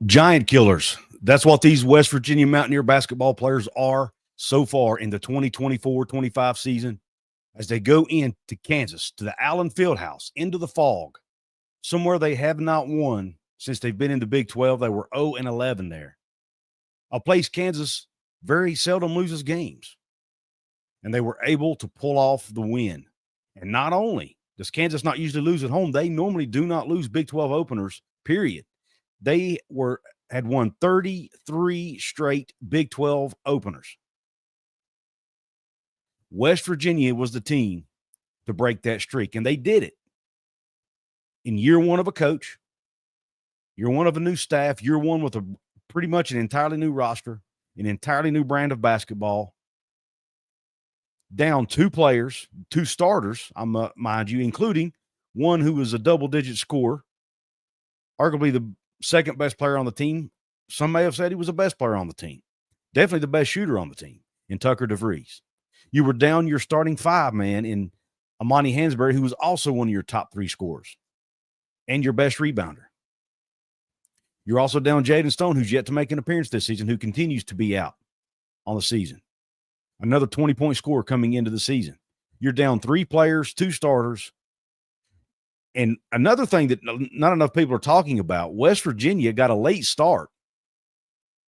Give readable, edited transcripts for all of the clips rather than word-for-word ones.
Giant killers. That's what these West Virginia Mountaineer basketball players are so far in the 2024-25 season as they go into Kansas, to the Allen Fieldhouse, into the fog, somewhere they have not won since they've been in the Big 12. They were 0-11 there. A place Kansas very seldom loses games, and they were able to pull off the win. And not only does Kansas not usually lose at home, they normally do not lose Big 12 openers, period. They had won 33 straight Big 12 openers. West Virginia was the team to break that streak, and they did it. In year one of a coach, year one of a new staff, year one with pretty much an entirely new roster, an entirely new brand of basketball, down two players, two starters, mind you, including one who was a double-digit scorer, arguably the second best player on the team. Some may have said he was the best player on the team. Definitely the best shooter on the team in Tucker DeVries. You were down your starting five-man in Amani Hansberry, who was also one of your top three scorers and your best rebounder. You're also down Jaden Stone, who's yet to make an appearance this season, who continues to be out on the season. Another 20-point scorer coming into the season. You're down three players, two starters. And another thing that not enough people are talking about, West Virginia got a late start.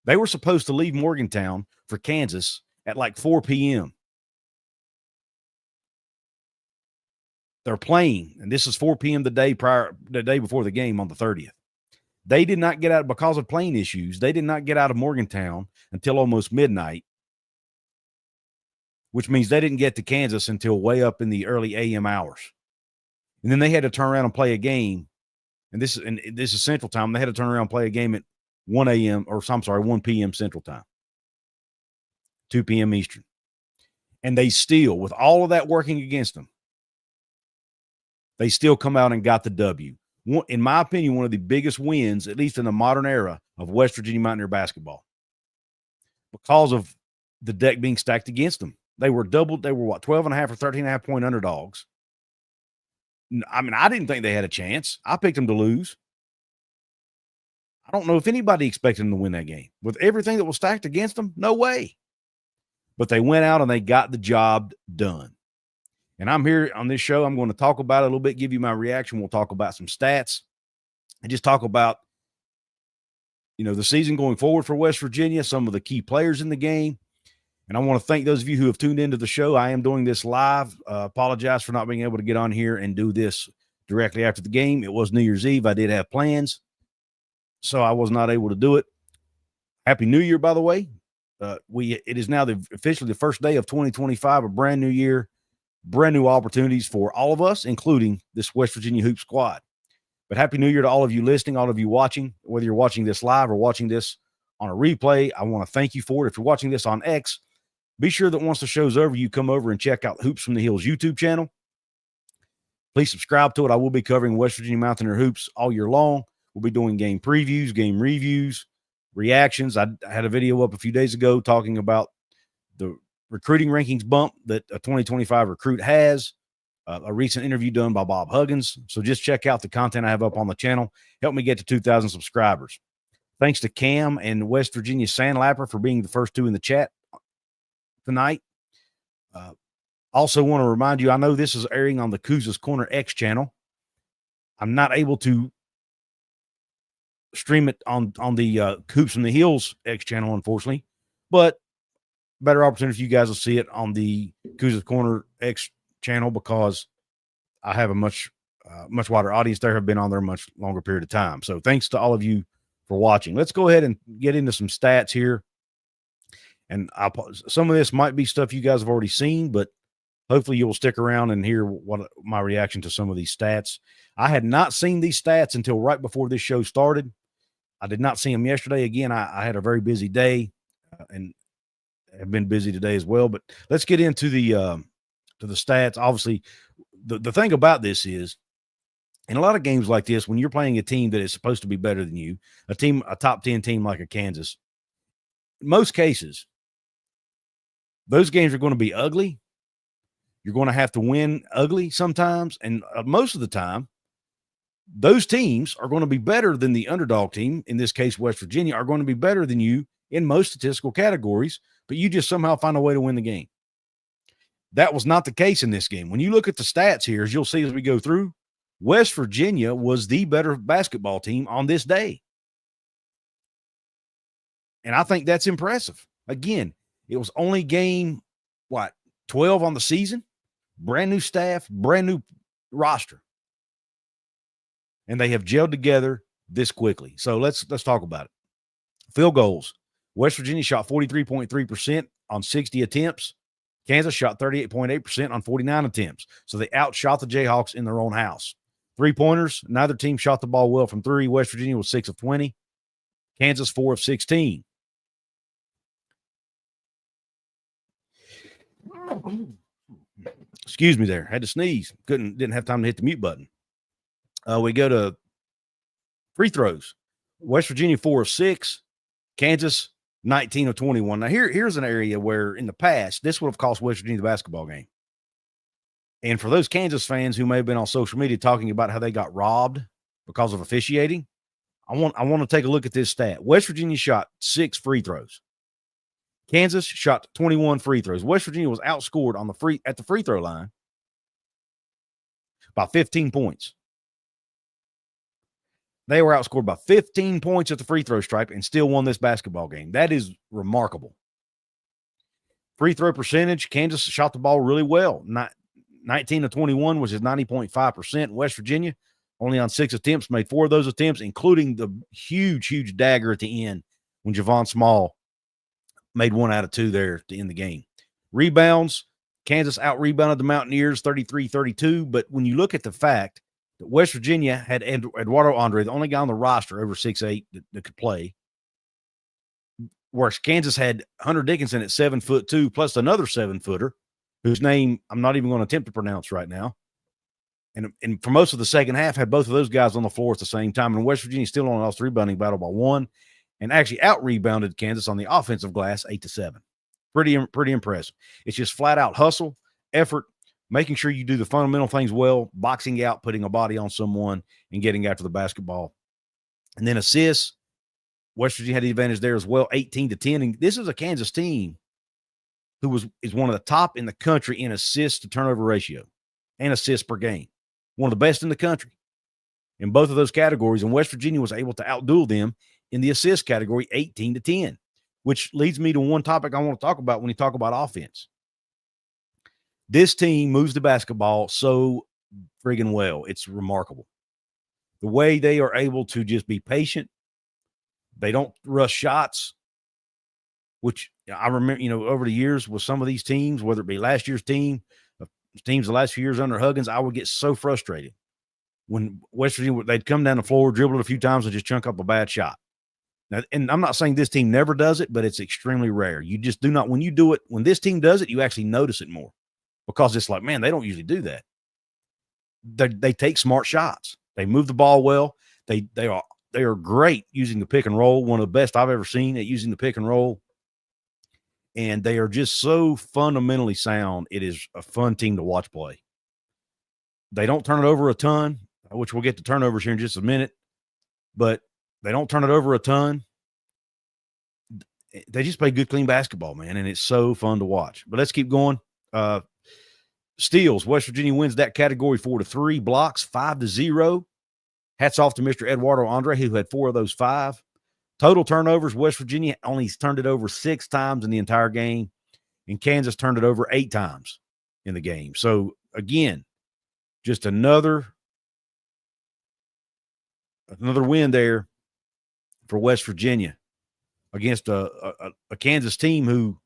They were supposed to leave Morgantown for Kansas at like 4 p.m. They're playing, and this is 4 p.m. the day before the game on the 30th. They did not get out because of plane issues. They did not get out of Morgantown until almost midnight, which means they didn't get to Kansas until way up in the early a.m. hours. And then they had to turn around and play a game, and this is Central Time. They had to turn around and play a game at 1 p.m. Central Time, 2 p.m. Eastern. And they still, with all of that working against them, they still come out and got the W. In my opinion, one of the biggest wins, at least in the modern era, of West Virginia Mountaineer basketball, because of the deck being stacked against them. They were 12.5 or 13.5 point underdogs. I mean, I didn't think they had a chance. I picked them to lose. I don't know if anybody expected them to win that game. With everything that was stacked against them, no way. But they went out and they got the job done. And I'm here on this show. I'm going to talk about it a little bit, give you my reaction. We'll talk about some stats and just talk about, the season going forward for West Virginia, some of the key players in the game. And I want to thank those of you who have tuned into the show. I am doing this live. Apologize for not being able to get on here and do this directly after the game. It was New Year's Eve. I did have plans, so I was not able to do it. Happy New Year, by the way. It is now officially the first day of 2025, a brand new year. Brand new opportunities for all of us, including this West Virginia Hoop squad. But Happy New Year to all of you listening, all of you watching, whether you're watching this live or watching this on a replay. I want to thank you for it. If you're watching this on X, be sure that once the show's over, you come over and check out Hoops from the Hills YouTube channel. Please subscribe to it. I will be covering West Virginia Mountaineer hoops all year long. We'll be doing game previews, game reviews, reactions. I had a video up a few days ago talking about the recruiting rankings bump that a 2025 recruit has, a recent interview done by Bob Huggins. So just check out the content I have up on the channel. Help me get to 2,000 subscribers. Thanks to Cam and West Virginia Sandlapper for being the first two in the chat tonight. Also want to remind you, I know this is airing on the Couz's Corner X channel. I'm not able to stream it on the Hoops from the Hills X channel, unfortunately, but better opportunity for you guys to see it on the Couz's Corner X channel because I have a much wider audience there, have been on there a much longer period of time. So thanks to all of you for watching. Let's go ahead and get into some stats here. And some of this might be stuff you guys have already seen, but hopefully you'll stick around and hear what my reaction to some of these stats. I had not seen these stats until right before this show started. I did not see them yesterday. Again, I had a very busy day and have been busy today as well. But let's get into the stats. Obviously, the thing about this is, in a lot of games like this, when you're playing a team that is supposed to be better than you, a top 10 team like a Kansas, in most cases, those games are going to be ugly. You're going to have to win ugly sometimes. And most of the time, those teams are going to be better than the underdog team. In this case, West Virginia are going to be better than you in most statistical categories, but you just somehow find a way to win the game. That was not the case in this game. When you look at the stats here, as you'll see as we go through, West Virginia was the better basketball team on this day. And I think that's impressive. Again, it was only game, 12 on the season, brand new staff, brand new roster. And they have gelled together this quickly. So let's talk about it. Field goals. West Virginia shot 43.3% on 60 attempts. Kansas shot 38.8% on 49 attempts. So they outshot the Jayhawks in their own house. Three-pointers, neither team shot the ball well from three. West Virginia was 6 of 20. Kansas 4 of 16. Excuse me there. Had to sneeze. Didn't have time to hit the mute button. We go to free throws. West Virginia 4 of 6. Kansas 19 of 21. Now, here's an area where in the past, this would have cost West Virginia the basketball game. And for those Kansas fans who may have been on social media talking about how they got robbed because of officiating, I want to take a look at this stat. West Virginia shot 6 free throws. Kansas shot 21 free throws. West Virginia was outscored at the free throw line by 15 points. They were outscored by 15 points at the free throw stripe and still won this basketball game. That is remarkable. Free throw percentage, Kansas shot the ball really well. 19 of 21, which is 90.5%. West Virginia, only on 6 attempts, made 4 of those attempts, including the huge dagger at the end when Javon Small made 1 out of 2 there to end the game. Rebounds, Kansas out-rebounded the Mountaineers 33-32, but when you look at the fact that West Virginia had Eduardo Andre, the only guy on the roster over 6'8" that could play, whereas Kansas had Hunter Dickinson at 7'2", plus another 7-footer, whose name I'm not even going to attempt to pronounce right now. And for most of the second half, had both of those guys on the floor at the same time. And West Virginia still only lost the rebounding battle by 1, and actually out-rebounded Kansas on the offensive glass 8-7. Pretty impressive. It's just flat-out hustle, effort, making sure you do the fundamental things well, boxing out, putting a body on someone, and getting after the basketball. And then assists, West Virginia had the advantage there as well, 18-10. And this is a Kansas team who is one of the top in the country in assists to turnover ratio and assists per game. One of the best in the country in both of those categories. And West Virginia was able to outduel them in the assist category 18-10, which leads me to one topic I want to talk about when you talk about offense. This team moves the basketball so friggin' well. It's remarkable. The way they are able to just be patient. They don't rush shots, which I remember, over the years with some of these teams, whether it be last year's teams the last few years under Huggins, I would get so frustrated when West Virginia, they'd come down the floor, dribble it a few times, and just chunk up a bad shot. Now, and I'm not saying this team never does it, but it's extremely rare. You just do not, when you do it, when this team does it, you actually notice it more because it's like, man, they don't usually do that. They take smart shots. They move the ball well. They are great using the pick and roll, one of the best I've ever seen at using the pick and roll. And they are just so fundamentally sound. It is a fun team to watch play. They don't turn it over a ton, which we'll get to turnovers here in just a minute, but they don't turn it over a ton. They just play good, clean basketball, man, and it's so fun to watch. But let's keep going. Steals, West Virginia wins that category 4-3. Blocks 5-0. Hats off to Mr. Eduardo Andre, who had 4 of those 5. Total turnovers, West Virginia only turned it over 6 times in the entire game, and Kansas turned it over 8 times in the game. So, again, just another win there for West Virginia against a Kansas team who,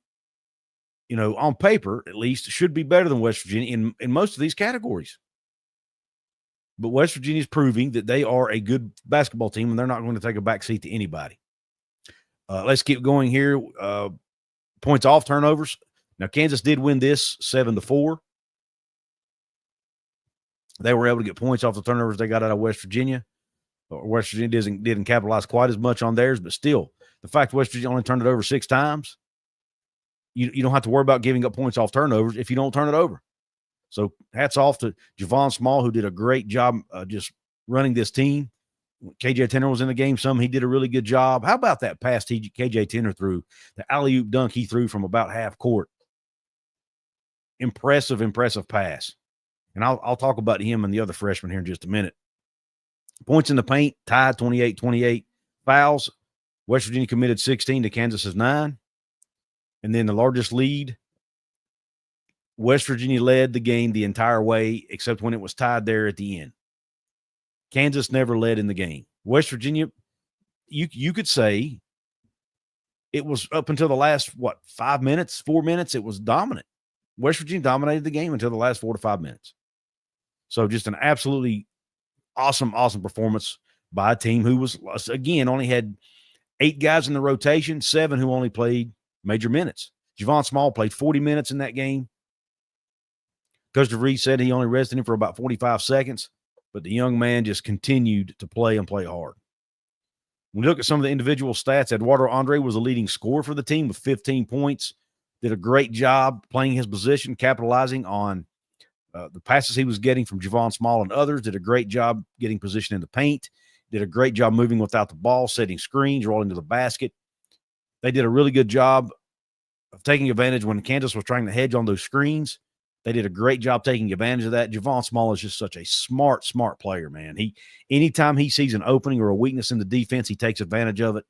on paper at least, should be better than West Virginia in most of these categories. But West Virginia is proving that they are a good basketball team, and they're not going to take a backseat to anybody. Let's keep going here. Points off turnovers. Now, Kansas did win this 7-4. They were able to get points off the turnovers they got out of West Virginia. West Virginia didn't capitalize quite as much on theirs, but still, the fact West Virginia only turned it over 6 times, you don't have to worry about giving up points off turnovers if you don't turn it over. So hats off to Javon Small, who did a great job just running this team. KJ Tenner was in the game. He did a really good job. How about that pass KJ Tenner threw? The alley-oop dunk he threw from about half court. Impressive pass. And I'll talk about him and the other freshman here in just a minute. Points in the paint, tied 28-28. Fouls, West Virginia committed 16 to Kansas's 9. And then the largest lead, West Virginia led the game the entire way, except when it was tied there at the end. Kansas never led in the game. West Virginia, you could say it was up until the last, 4 minutes, it was dominant. West Virginia dominated the game until the last 4 to 5 minutes. So just an absolutely awesome performance by a team who was, again, only had 8 guys in the rotation, 7 who only played major minutes. Javon Small played 40 minutes in that game. Coach DeVries said he only rested him for about 45 seconds, but the young man just continued to play and play hard. When we look at some of the individual stats, Eduardo Andre was the leading scorer for the team with 15 points. Did a great job playing his position, capitalizing on the passes he was getting from Javon Small and others. Did a great job getting position in the paint. Did a great job moving without the ball, setting screens, rolling to the basket. They did a really good job of taking advantage when Kansas was trying to hedge on those screens. They did a great job taking advantage of that. Javon Small is just such a smart player, man. Anytime he sees an opening or a weakness in the defense, he takes advantage of it.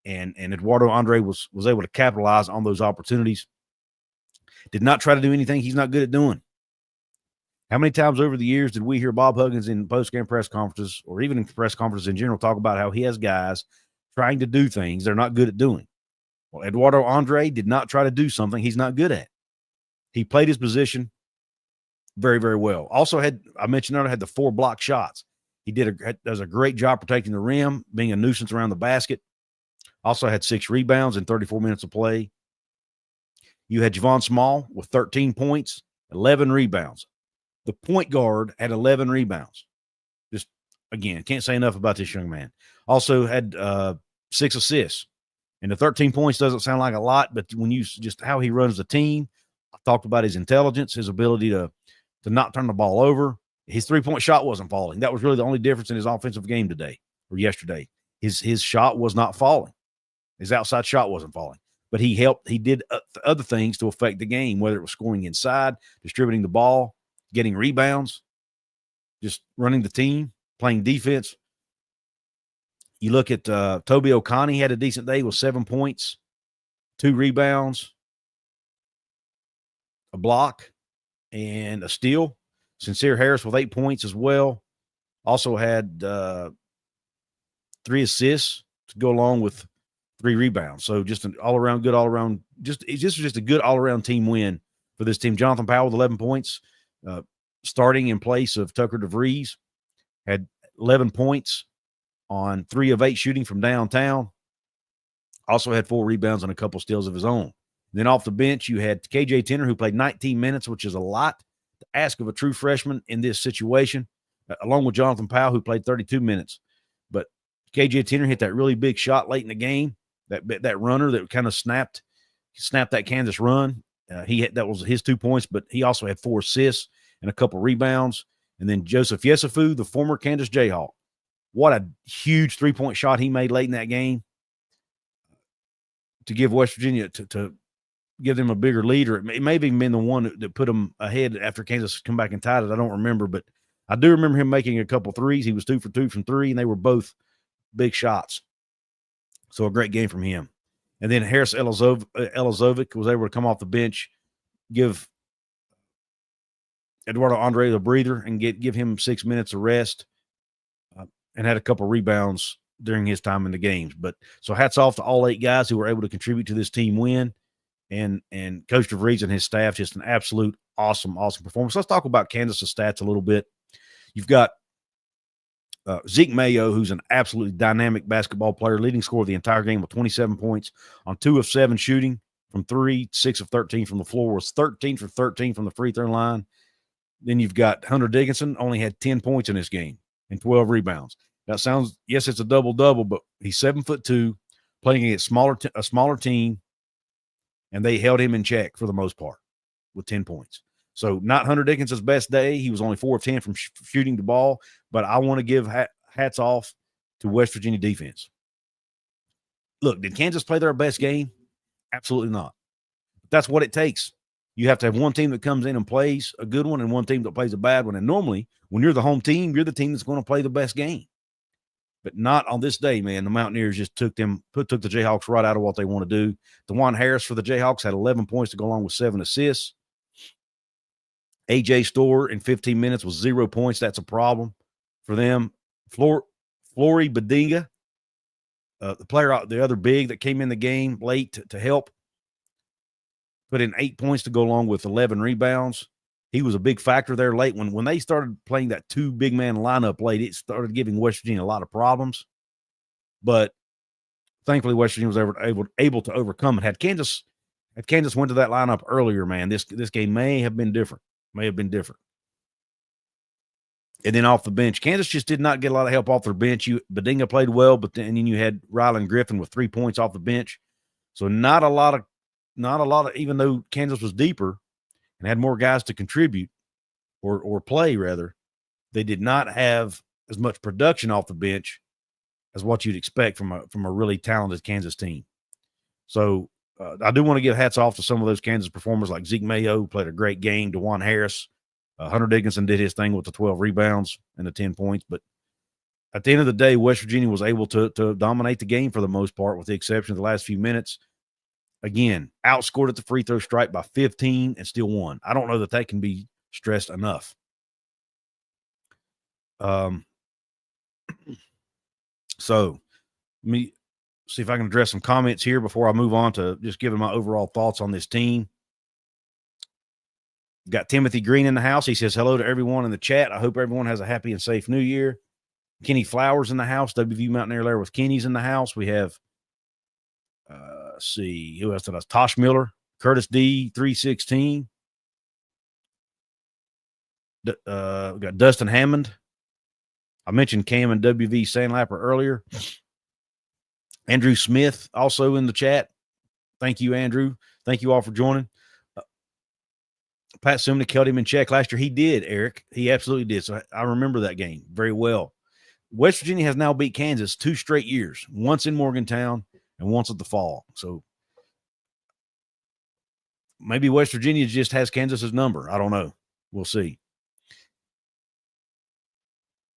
And Eduardo Andre was able to capitalize on those opportunities. Did not try to do anything he's not good at doing. How many times over the years did we hear Bob Huggins in post-game press conferences or even in press conferences in general talk about how he has guys trying to do things they're not good at doing? Well, Eduardo Andre did not try to do something he's not good at. He played his position very, very well. Also I mentioned earlier, had the 4 block shots. He does a great job protecting the rim, being a nuisance around the basket. Also had 6 rebounds in 34 minutes of play. You had Javon Small with 13 points, 11 rebounds. The point guard had 11 rebounds. Just, again, can't say enough about this young man. Also had 6 assists. And the 13 points doesn't sound like a lot, but when you just how he runs the team, I talked about his intelligence, his ability to not turn the ball over. His 3-point shot wasn't falling. That was really the only difference in his offensive game today or yesterday. His shot was not falling. His outside shot wasn't falling. But he did other things to affect the game, whether it was scoring inside, distributing the ball, getting rebounds, just running the team, playing defense. You look at Toby O'Connie had a decent day with 7 points, 2 rebounds, a block, and a steal. Sincere Harris with 8 points as well. Also had 3 assists to go along with 3 rebounds. So just an all-around, just a good all-around team win for this team. Jonathan Powell with 11 points, starting in place of Tucker DeVries, had 11 points on 3 of 8 shooting from downtown. Also had 4 rebounds and a couple steals of his own. Then off the bench, you had KJ Tenner, who played 19 minutes, which is a lot to ask of a true freshman in this situation, along with Jonathan Powell, who played 32 minutes. But KJ Tenner hit that really big shot late in the game, that runner that kind of snapped that Kansas run. That was his 2 points, but he also had 4 assists and a couple rebounds. And then Joseph Yesufu, the former Kansas Jayhawk, what a huge 3-point shot he made late in that game to give West Virginia to give them a bigger lead, or it may have even been the one that put them ahead after Kansas come back and tied it. I don't remember, but I do remember him making a couple threes. He was 2 for 2 from 3, and they were both big shots. So a great game from him. And then Harris Elizovic was able to come off the bench, give Eduardo Andre a breather and give him 6 minutes of rest, and had a couple rebounds during his time in the games. But so hats off to all 8 guys who were able to contribute to this team win. And Coach DeVries and his staff, just an absolute awesome performance. Let's talk about Kansas' stats a little bit. You've got Zeke Mayo, who's an absolutely dynamic basketball player, leading scorer of the entire game with 27 points on 2 of 7 shooting from 3, 6 of 13 from the floor, was 13 for 13 from the free throw line. Then you've got Hunter Dickinson, only had 10 points in this game and 12 rebounds. That sounds, yes, it's a double-double, but he's 7'2", playing against a smaller team, and they held him in check for the most part with 10 points. So not Hunter Dickinson's best day. He was only 4 of 10 from shooting the ball, but I want to give hats off to West Virginia defense. Look, did Kansas play their best game? Absolutely not. That's what it takes. You have to have one team that comes in and plays a good one and one team that plays a bad one. And normally, when you're the home team, you're the team that's going to play the best game. But not on this day, man. The Mountaineers just took the Jayhawks right out of what they want to do. DeJuan Harris for the Jayhawks had 11 points to go along with 7 assists. A.J. Storr in 15 minutes was 0 points. That's a problem for them. Flory Badinga, the other big that came in the game late to help, put in 8 points to go along with 11 rebounds. He was a big factor there late. When they started playing that 2 big man lineup late, it started giving West Virginia a lot of problems. But thankfully, West Virginia was able to overcome it. Had Kansas went to that lineup earlier, man, this game may have been different. And then off the bench, Kansas just did not get a lot of help off their bench. Badinga played well, but then you had Rylan Griffin with 3 points off the bench. So not a lot of, even though Kansas was deeper and had more guys to contribute or play rather, they did not have as much production off the bench as what you'd expect from a really talented Kansas team. So I do want to give hats off to some of those Kansas performers like Zeke Mayo, who played a great game. DeJuan Harris, Hunter Dickinson did his thing with the 12 rebounds and the 10 points. But at the end of the day, West Virginia was able to dominate the game for the most part, with the exception of the last few minutes. Again, outscored at the free throw stripe by 15 and still won. I don't know that can be stressed enough. So let me see if I can address some comments here before I move on to just giving my overall thoughts on this team. Got Timothy Green in the house. He says, hello to everyone in the chat. I hope everyone has a happy and safe new year. Kenny Flowers in the house. WVU Mountaineer Lair with Kenny's in the house. We have, let's see, who else did I? Tosh Miller, Curtis D, 316. We got Dustin Hammond. I mentioned Cam and WV Sandlapper earlier. Andrew Smith also in the chat. Thank you, Andrew. Thank you all for joining. Pat Sumnick held him in check last year. He did, Eric. He absolutely did. So I remember that game very well. West Virginia has now beat Kansas 2 straight years, once in Morgantown and once at the Fall. So maybe West Virginia just has Kansas's number. I don't know. We'll see.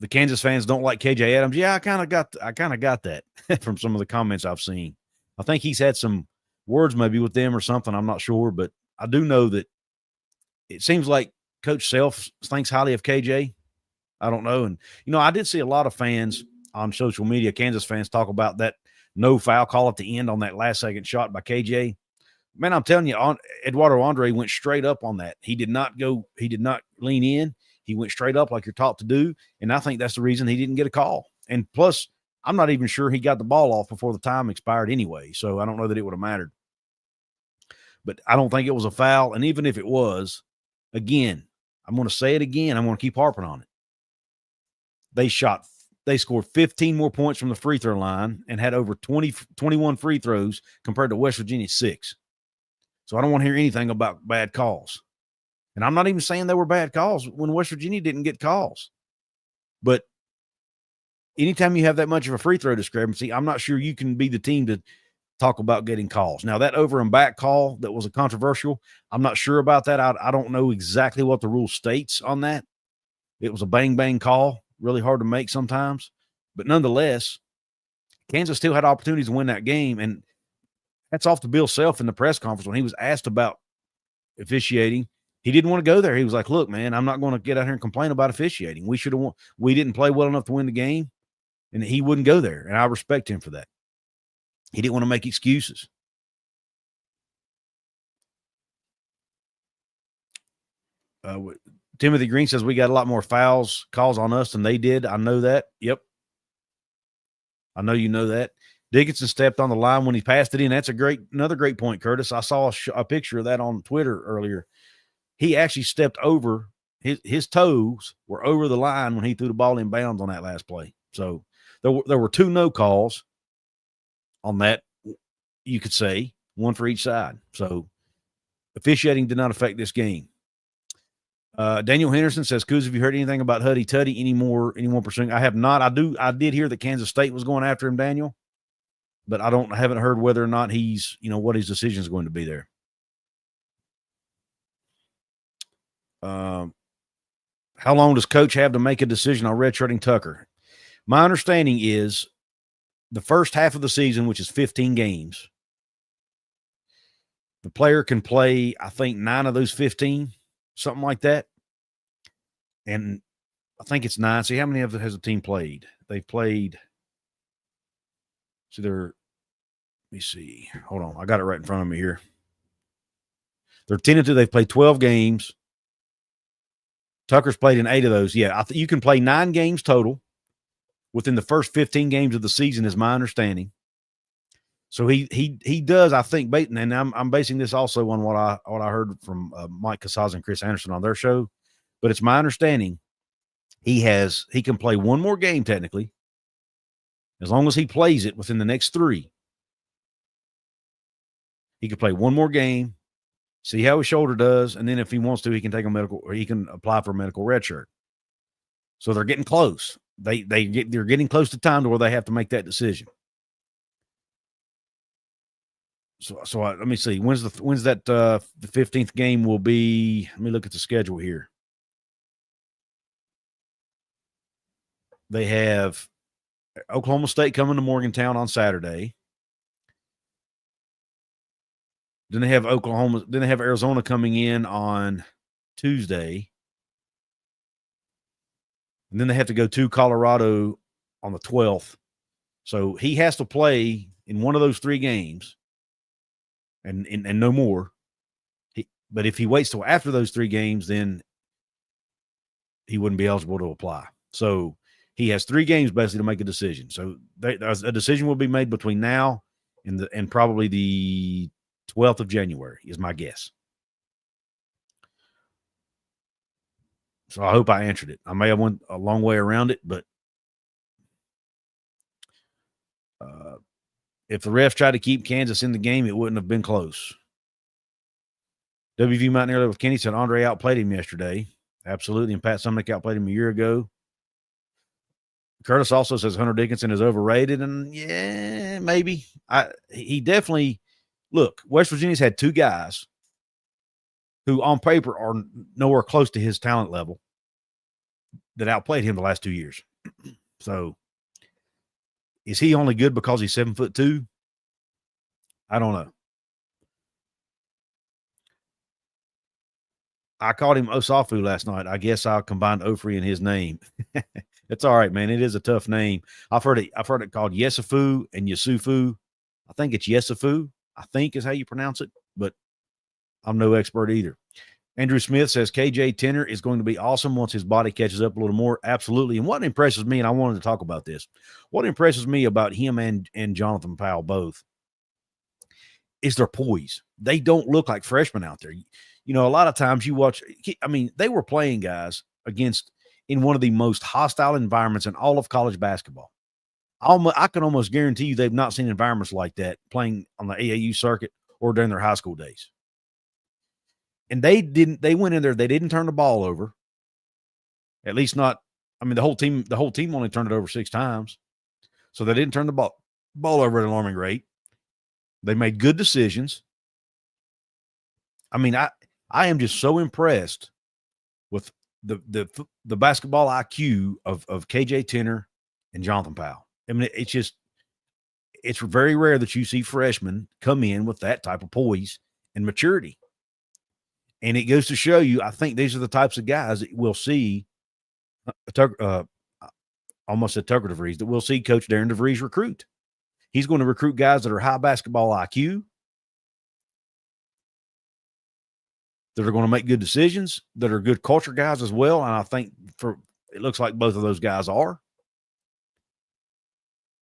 The Kansas fans don't like KJ Adams. Yeah, I kind of got that from some of the comments I've seen. I think he's had some words maybe with them or something. I'm not sure, but I do know that it seems like Coach Self thinks highly of KJ. I don't know. And, I did see a lot of fans on social media, Kansas fans, talk about that no foul call at the end on that last-second shot by KJ. Man, I'm telling you, Eduardo Andre went straight up on that. He did not lean in. He went straight up like you're taught to do, and I think that's the reason he didn't get a call. And plus, I'm not even sure he got the ball off before the time expired anyway, so I don't know that it would have mattered. But I don't think it was a foul, and even if it was, again, I'm going to say it again. I'm going to keep harping on it. They scored 15 more points from the free throw line and had over 21 free throws compared to West Virginia's 6. So I don't want to hear anything about bad calls. And I'm not even saying they were bad calls when West Virginia didn't get calls. But anytime you have that much of a free throw discrepancy, I'm not sure you can be the team to talk about getting calls. Now, that over and back call that was a controversial, I'm not sure about that. I don't know exactly what the rule states on that. It was a bang-bang call, really hard to make sometimes. But nonetheless, Kansas still had opportunities to win that game. And that's off to Bill Self in the press conference when he was asked about officiating. He didn't want to go there. He was like, look, man, I'm not going to get out here and complain about officiating. We didn't play well enough to win the game, and he wouldn't go there. And I respect him for that. He didn't want to make excuses. Timothy Green says we got a lot more calls on us than they did. I know that. Yep. I know you know that. Dickinson stepped on the line when he passed it in. That's another great point, Curtis. I saw a picture of that on Twitter earlier. He actually stepped over his toes were over the line when he threw the ball in bounds on that last play. So there were 2 no calls on that, you could say, one for each side. So officiating did not affect this game. Daniel Henderson says, Couz, have you heard anything about Huddy Tuddy anymore pursuing? I have not. I did hear that Kansas State was going after him, Daniel, but I haven't heard whether or not he's, what his decision is going to be there. How long does Coach have to make a decision on redshirting Tucker? My understanding is the first half of the season, which is 15 games, the player can play, I think, 9 of those 15, something like that. And I think it's 9. See, how many of it has the team played? They've played. So let me see. Hold on. I got it right in front of me here. They're 10-2. They've played 12 games. Tucker's played in 8 of those. Yeah, you can play 9 games total within the first 15 games of the season, is my understanding. So he does, I think, and I'm basing this also on what I heard from Mike Couz and Chris Anderson on their show. But it's my understanding he can play one more game technically, as long as he plays it within the next 3. He can play one more game, see how his shoulder does, and then if he wants to, he can take a medical, or he can apply for a medical redshirt. So they're getting close. They're getting close to time to where they have to make that decision. So let me see. When's that? The 15th game will be. Let me look at the schedule here. They have Oklahoma State coming to Morgantown on Saturday. Then they have Then they have Arizona coming in on Tuesday. And then they have to go to Colorado on the 12th. So he has to play in one of those 3 games and no more. But if he waits till after those 3 games, then he wouldn't be eligible to apply. So he has 3 games basically to make a decision. So a decision will be made between now and probably the 12th of January is my guess. So I hope I answered it. I may have went a long way around it, but if the refs tried to keep Kansas in the game, it wouldn't have been close. WVU Mountaineer with Kenny said Andre outplayed him yesterday. Absolutely. And Pat Sumnick outplayed him a year ago. Curtis also says Hunter Dickinson is overrated. And yeah, maybe. He definitely – look, West Virginia's had 2 guys who on paper are nowhere close to his talent level that outplayed him the last 2 years. So is he only good because he's 7'2"? I don't know. I called him Osafu last night. I guess I combined Ofri in his name. It's all right, man. It is a tough name. I've heard it called Yesufu and Yusufu. I think it's Yesufu, I think is how you pronounce it, but I'm no expert either. Andrew Smith says KJ Tenner is going to be awesome once his body catches up a little more. Absolutely. And what impresses me, and I wanted to talk about this, what impresses me about him and Jonathan Powell both is their poise. They don't look like freshmen out there. A lot of times you watch, they were playing guys in one of the most hostile environments in all of college basketball. I can almost guarantee you they've not seen environments like that playing on the AAU circuit or during their high school days. And they went in there, they didn't turn the ball over. At least not, the whole team only turned it over 6 times. So they didn't turn the ball over at an alarming rate. They made good decisions. I am just so impressed with the basketball IQ of KJ Tenner and Jonathan Powell. It's very rare that you see freshmen come in with that type of poise and maturity. And it goes to show you, I think these are the types of guys that we'll see, almost at Tucker DeVries, that we'll see Coach Darren DeVries recruit. He's going to recruit guys that are high basketball IQ, that are going to make good decisions, that are good culture guys as well. And I think it looks like both of those guys are.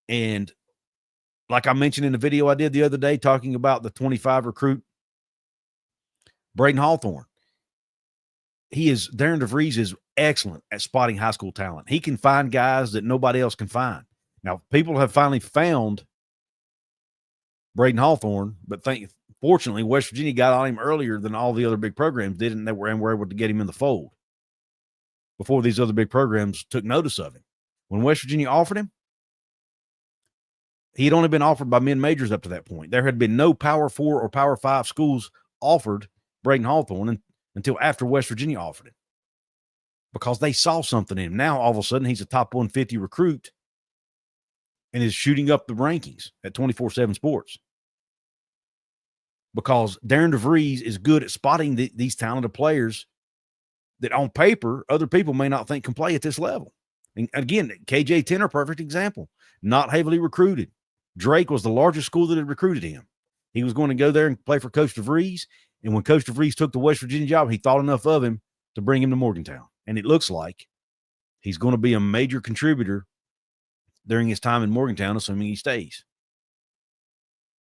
And like I mentioned in the video I did the other day, talking about the 25 recruit, Braden Hawthorne. Darren DeVries is excellent at spotting high school talent. He can find guys that nobody else can find. Now, people have finally found Braden Hawthorne, but fortunately, West Virginia got on him earlier than all the other big programs did, and were able to get him in the fold. before these other big programs took notice of him. When West Virginia offered him, he had only been offered by mid-majors up to that point. There had been no Power 4 or Power 5 schools offered Braden Hawthorne until after West Virginia offered him, because they saw something in him. Now, all of a sudden, he's a top 150 recruit and is shooting up the rankings at 24/7 Sports, because Darren DeVries is good at spotting these talented players that on paper other people may not think can play at this level. And again, KJ Tenor, perfect example, not heavily recruited. Drake was the largest school that had recruited him. He was going to go there and play for Coach DeVries, and when Coach DeVries took the West Virginia job, he thought enough of him to bring him to Morgantown. And it looks like he's going to be a major contributor during his time in Morgantown, assuming he stays.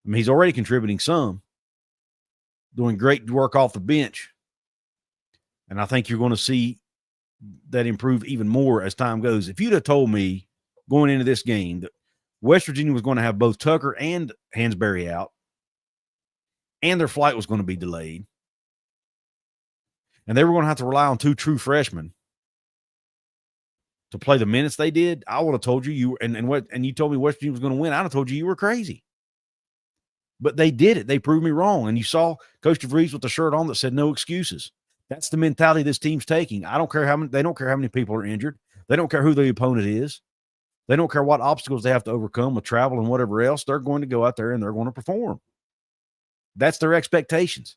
I mean, he's already contributing some, doing great work off the bench. And I think you're going to see that improve even more as time goes. If you'd have told me going into this game that West Virginia was going to have both Tucker and Hansberry out, and their flight was going to be delayed, and they were going to have to rely on two true freshmen to play the minutes they did, I would have told you and you told me West Virginia was going to win, I'd have told you were crazy. But they did it. They proved me wrong. And you saw Coach DeVries with the shirt on that said no excuses. That's the mentality this team's taking. They don't care how many people are injured. They don't care who the opponent is. They don't care what obstacles they have to overcome with travel and whatever else. They're going to go out there and they're going to perform. That's their expectations.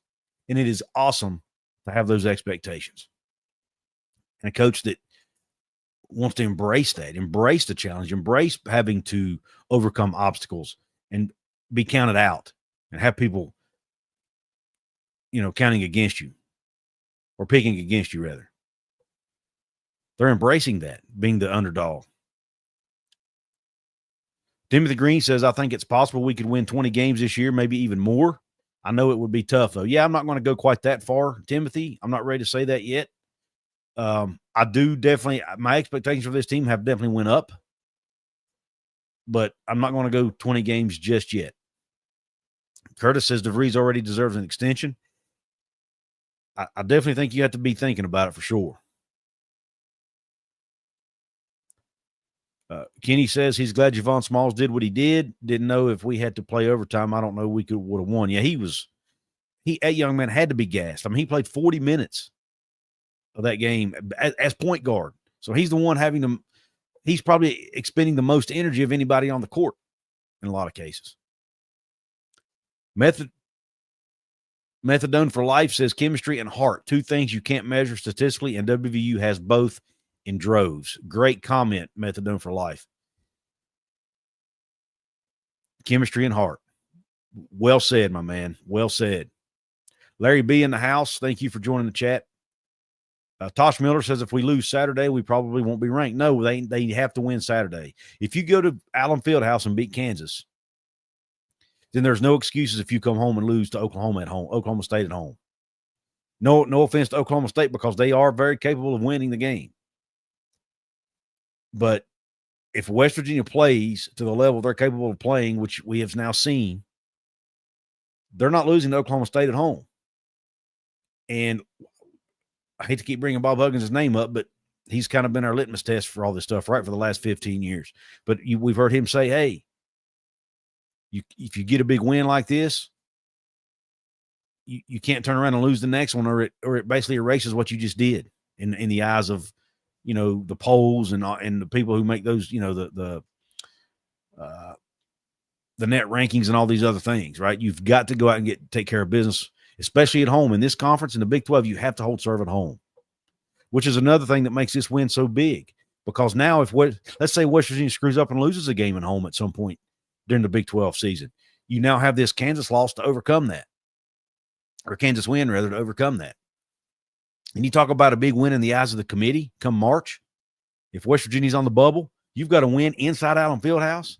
And it is awesome to have those expectations. And a coach that wants to embrace that, embrace the challenge, embrace having to overcome obstacles and be counted out and have people, counting against you or picking against you, rather. They're embracing that, being the underdog. Timothy Green says, I think it's possible we could win 20 games this year, maybe even more. I know it would be tough, though. Yeah, I'm not going to go quite that far, Timothy. I'm not ready to say that yet. I do definitely – my expectations for this team have definitely went up. But I'm not going to go 20 games just yet. Curtis says DeVries already deserves an extension. I definitely think you have to be thinking about it for sure. Kenny says he's glad Javon Smalls did what he did. Didn't know if we had to play overtime. I don't know. We would have won. Yeah, that young man had to be gassed. I mean, he played 40 minutes of that game as point guard. So he's the one he's probably expending the most energy of anybody on the court in a lot of cases. Methadone for Life says chemistry and heart, two things you can't measure statistically, and WVU has both in droves. Great comment, Methadone for Life. Chemistry and heart. Well said, my man. Well said. Larry B in the house, thank you for joining the chat. Tosh Miller says if we lose Saturday, we probably won't be ranked. No, they have to win Saturday. If you go to Allen Fieldhouse and beat Kansas, then there's no excuses if you come home and lose to Oklahoma State at home. No offense to Oklahoma State, because they are very capable of winning the game. But if West Virginia plays to the level they're capable of playing, which we have now seen, they're not losing to Oklahoma State at home. And I hate to keep bringing Bob Huggins' name up, but he's kind of been our litmus test for all this stuff, right, for the last 15 years. But we've heard him say, hey, if you get a big win like this, you can't turn around and lose the next one, or it basically erases what you just did in the eyes of, the polls and the people who make those, the net rankings and all these other things, right? You've got to go out and take care of business, especially at home. In this conference, in the Big 12, you have to hold serve at home, which is another thing that makes this win so big. Because now let's say West Virginia screws up and loses a game at home at some point during the Big 12 season, you now have this Kansas loss to overcome that, or Kansas win, rather, to overcome that. And you talk about a big win in the eyes of the committee come March. If West Virginia's on the bubble, you've got to win inside Allen Fieldhouse.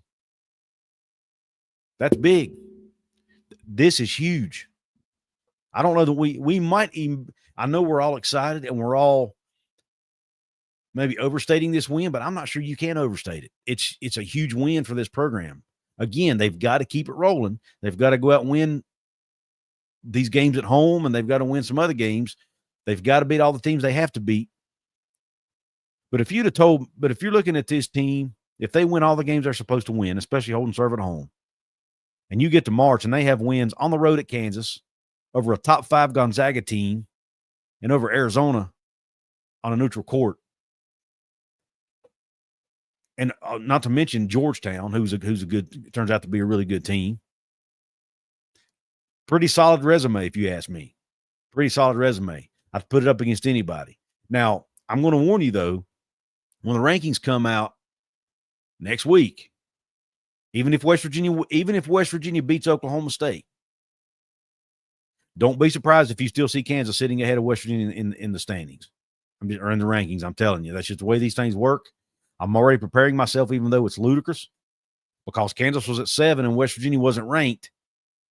That's big. This is huge. I don't know that we might even – I know we're all excited and we're all maybe overstating this win, but I'm not sure you can overstate it. It's a huge win for this program. Again, they've got to keep it rolling. They've got to go out and win these games at home, and they've got to win some other games. They've got to beat all the teams they have to beat. But if you're looking at this team, if they win all the games they're supposed to win, especially holding serve at home, and you get to March and they have wins on the road at Kansas, over a top 5 Gonzaga team, and over Arizona on a neutral court, and not to mention Georgetown, who's a good, turns out to be a really good team. Pretty solid resume, if you ask me. Pretty solid resume. I'd put it up against anybody. Now, I'm going to warn you, though, when the rankings come out next week, even if West Virginia beats Oklahoma State, don't be surprised if you still see Kansas sitting ahead of West Virginia in the standings or in the rankings. I'm telling you, that's just the way these things work. I'm already preparing myself, even though it's ludicrous, because Kansas was at 7 and West Virginia wasn't ranked.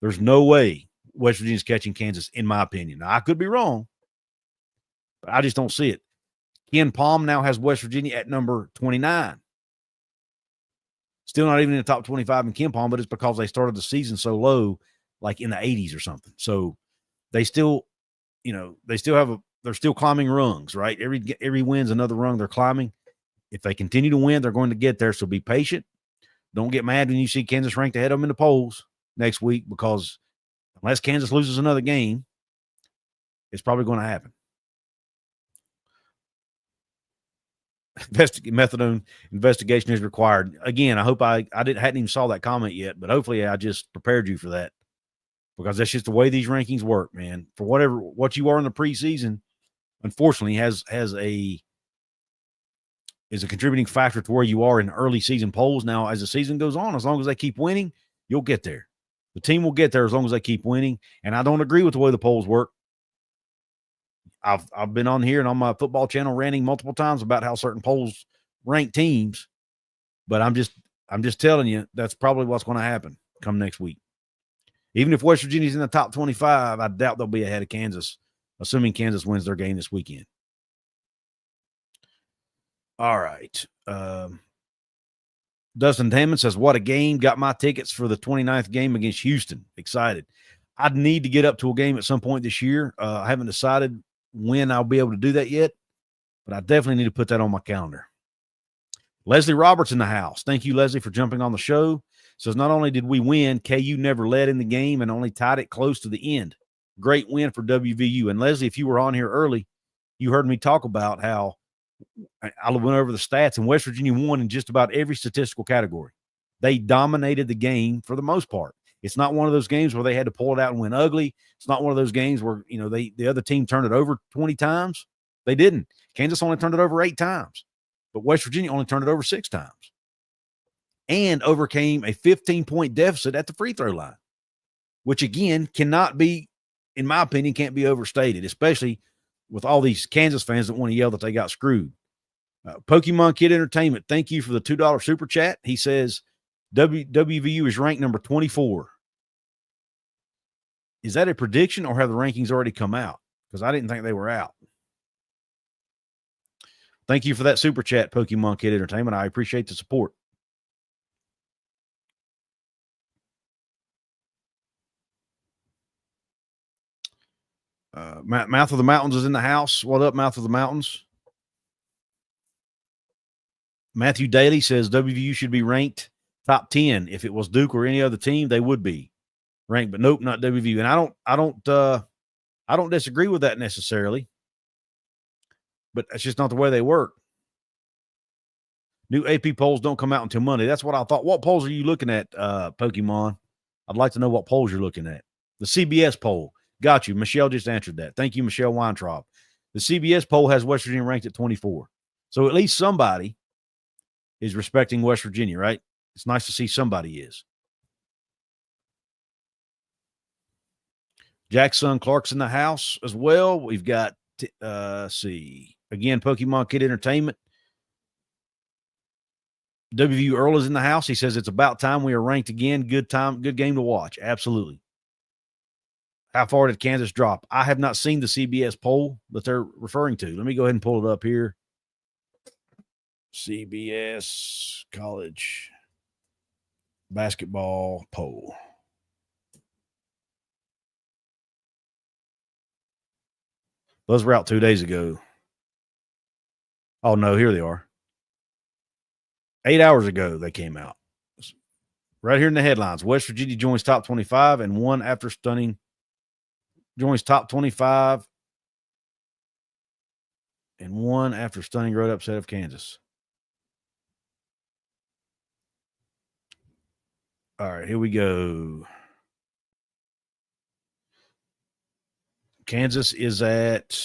There's no way West Virginia's catching Kansas, in my opinion. Now, I could be wrong, but I just don't see it. Ken Palm now has West Virginia at number 29. Still not even in the top 25 in Ken Palm, but it's because they started the season so low, like in the 80s or something. So they still, they're still climbing rungs, right? Every win's another rung they're climbing. If they continue to win, they're going to get there. So be patient. Don't get mad when you see Kansas ranked ahead of them in the polls next week, because unless Kansas loses another game, it's probably going to happen. Methadone investigation is required. Again, I hope I hadn't even saw that comment yet, but hopefully I just prepared you for that, because that's just the way these rankings work, man. For what you are in the preseason, unfortunately, is a contributing factor to where you are in early season polls. Now, as the season goes on, as long as they keep winning, you'll get there. The team will get there as long as they keep winning. And I don't agree with the way the polls work. I've been on here and on my football channel ranting multiple times about how certain polls rank teams, but I'm just telling you that's probably what's going to happen come next week. Even if West Virginia's in the top 25, I doubt they'll be ahead of Kansas, assuming Kansas wins their game this weekend. All right. Dustin Hammond says, what a game. Got my tickets for the 29th game against Houston. Excited. I'd need to get up to a game at some point this year. I haven't decided when I'll be able to do that yet, but I definitely need to put that on my calendar. Leslie Roberts in the house. Thank you, Leslie, for jumping on the show. Says, not only did we win, KU never led in the game and only tied it close to the end. Great win for WVU. And Leslie, if you were on here early, you heard me talk about how I went over the stats, and West Virginia won in just about every statistical category. They dominated the game for the most part. It's not one of those games where they had to pull it out and win ugly. It's not one of those games where, the other team turned it over 20 times. They didn't. Kansas only turned it over 8 times, but West Virginia only turned it over 6 times and overcame a 15-point deficit at the free throw line, which, again, cannot be, in my opinion, can't be overstated, especially with all these Kansas fans that want to yell that they got screwed. Pokemon Kid Entertainment, thank you for the $2 super chat. He says WVU is ranked number 24. Is that a prediction, or have the rankings already come out? Because I didn't think they were out. Thank you for that super chat, Pokemon Kid Entertainment. I appreciate the support. Mouth of the Mountains is in the house. What up, Mouth of the Mountains? Matthew Daly says WVU should be ranked top 10. If it was Duke or any other team, they would be ranked, but nope, not WVU. And I don't disagree with that necessarily, but that's just not the way they work. New AP polls don't come out until Monday. That's what I thought. What polls are you looking at, Pokemon? I'd like to know what polls you're looking at. The CBS poll. Got you. Michelle just answered that. Thank you, Michelle Weintraub. The CBS poll has West Virginia ranked at 24. So at least somebody is respecting West Virginia, right? It's nice to see somebody is. Jackson Clark's in the house as well. We've got, see, again, Pokemon Kid Entertainment. WVU Earl is in the house. He says it's about time we are ranked again. Good game to watch. Absolutely. How far did Kansas drop? I have not seen the CBS poll that they're referring to. Let me go ahead and pull it up here. CBS college basketball poll. Those were out 2 days ago. Oh, no, here they are. 8 hours ago, they came out. Right here in the headlines. West Virginia joins top 25 and won after stunning. Joins top 25 and won after stunning road upset of Kansas. All right, here we go. Kansas is at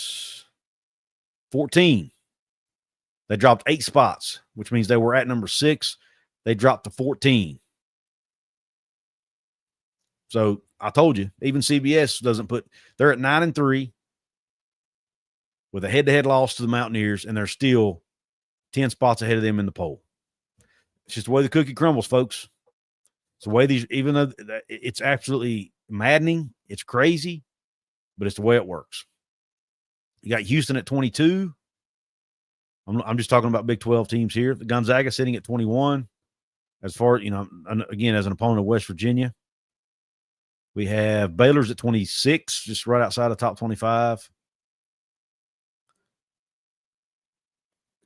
14. They dropped 8 spots, which means they were at number 6. They dropped to 14. So I told you, even CBS doesn't put – they're at 9-3 with a head-to-head loss to the Mountaineers, and they're still 10 spots ahead of them in the poll. It's just the way the cookie crumbles, folks. It's the way these – even though it's absolutely maddening, it's crazy, but it's the way it works. You got Houston at 22. I'm just talking about Big 12 teams here. Gonzaga sitting at 21. As far, again, as an opponent of West Virginia. We have Baylor's at 26, just right outside of top 25.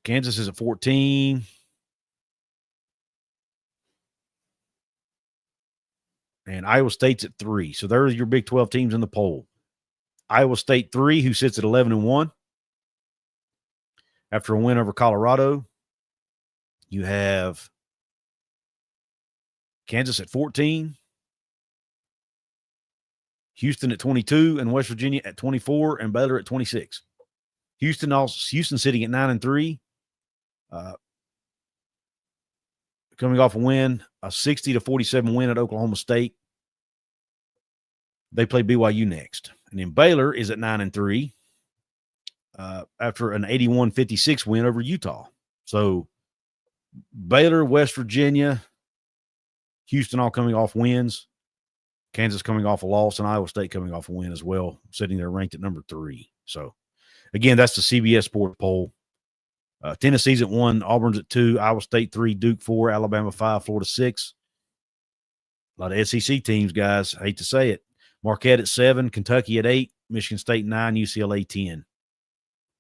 Kansas is at 14. And Iowa State's at 3. So there's your Big 12 teams in the poll. Iowa State 3, who sits at 11-1. After a win over Colorado, you have Kansas at 14, Houston at 22, and West Virginia at 24, and Baylor at 26. Houston sitting at 9-3, coming off a win, a 60-47 win at Oklahoma State. They play BYU next, and then Baylor is at 9-3. After an 81-56 win over Utah. So Baylor, West Virginia, Houston all coming off wins. Kansas coming off a loss, and Iowa State coming off a win as well, sitting there ranked at number 3. So, again, that's the CBS Sports poll. Tennessee's at 1, Auburn's at 2, Iowa State 3, Duke 4, Alabama 5, Florida 6. A lot of SEC teams, guys. I hate to say it. Marquette at 7, Kentucky at 8, Michigan State 9, UCLA 10.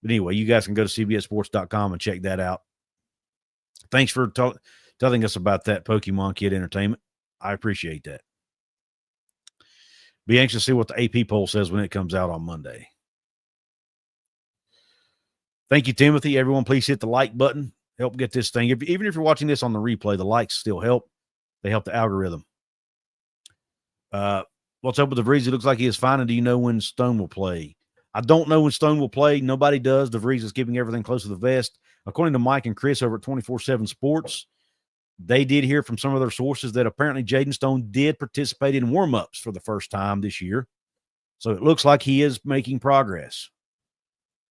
But anyway, you guys can go to cbssports.com and check that out. Thanks for telling us about that Pokemon Kid Entertainment. I appreciate that. Be anxious to see what the AP poll says when it comes out on Monday. Thank you, Timothy. Everyone, please hit the like button. Help get this thing. Even if you're watching this on the replay, the likes still help. They help the algorithm. What's up with DeVries? It looks like he is fine. And do you know when Stone will play? I don't know when Stone will play. Nobody does. DeVries is keeping everything close to the vest. According to Mike and Chris over at 24/7 Sports, they did hear from some of their sources that apparently Jaden Stone did participate in warm-ups for the first time this year. So it looks like he is making progress.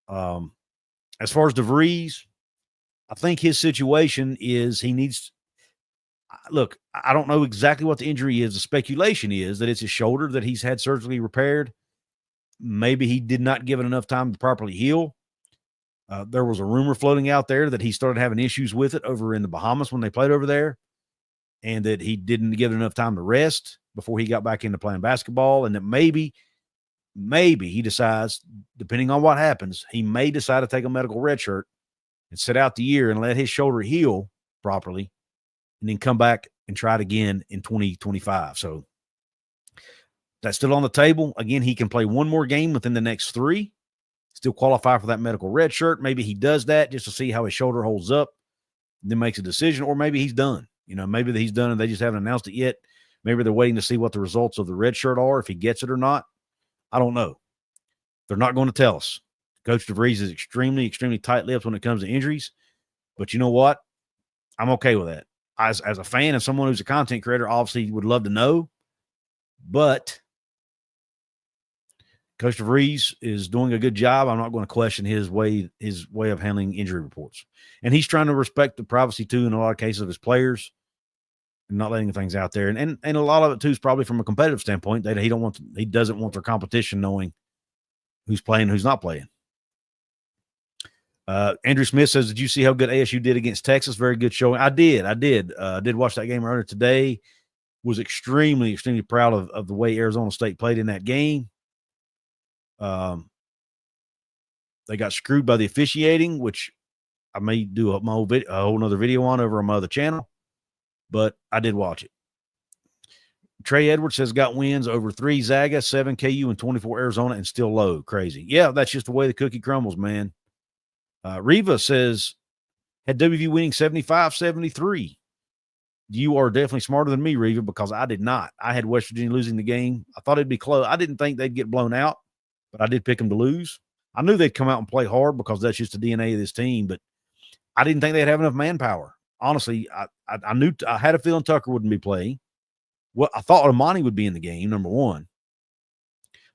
As far as DeVries, I think his situation is he needs – look, I don't know exactly what the injury is. The speculation is that it's his shoulder that he's had surgically repaired. Maybe he did not give it enough time to properly heal. There was a rumor floating out there that he started having issues with it over in the Bahamas when they played over there, and that he didn't give it enough time to rest before he got back into playing basketball, and that maybe he decides, depending on what happens, he may decide to take a medical red shirt and sit out the year and let his shoulder heal properly and then come back and try it again in 2025. So that's still on the table. Again, he can play one more game within the next 3, still qualify for that medical red shirt. Maybe he does that just to see how his shoulder holds up, then makes a decision, or maybe he's done. Maybe he's done and they just haven't announced it yet. Maybe they're waiting to see what the results of the red shirt are, if he gets it or not. I don't know. They're not going to tell us. Coach DeVries is extremely, extremely tight-lipped when it comes to injuries. But you know what? I'm okay with that. As a fan and someone who's a content creator, obviously would love to know. But Coach DeVries is doing a good job. I'm not going to question his way of handling injury reports. And he's trying to respect the privacy, too, in a lot of cases of his players and not letting things out there. And a lot of it, too, is probably from a competitive standpoint that he doesn't want their competition knowing who's playing and who's not playing. Andrew Smith says, did you see how good ASU did against Texas? Very good showing. I did. Did watch that game earlier today. Was extremely, extremely proud of the way Arizona State played in that game. They got screwed by the officiating, which I may do a whole nother video on over on my other channel, but I did watch it. Trey Edwards has got wins over 3 Zaga, 7 KU, and 24 Arizona, and still low. Crazy. Yeah, that's just the way the cookie crumbles, man. Riva says, had WVU winning 75-73. You are definitely smarter than me, Riva, because I did not. I had West Virginia losing the game. I thought it'd be close. I didn't think they'd get blown out, but I did pick them to lose. I knew they'd come out and play hard because that's just the DNA of this team, but I didn't think they'd have enough manpower. Honestly, I knew I had a feeling Tucker wouldn't be playing. Well, I thought Amani would be in the game, number one.